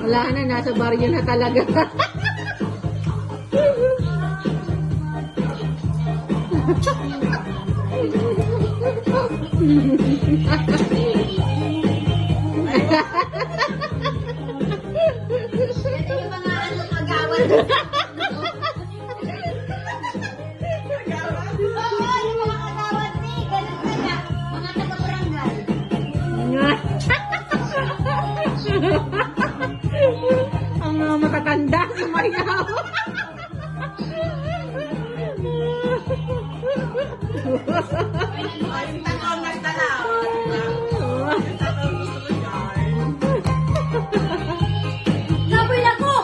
Wala na, nasa baryo na talaga. Ang mga matatanda si Mariaw. Saboy ako!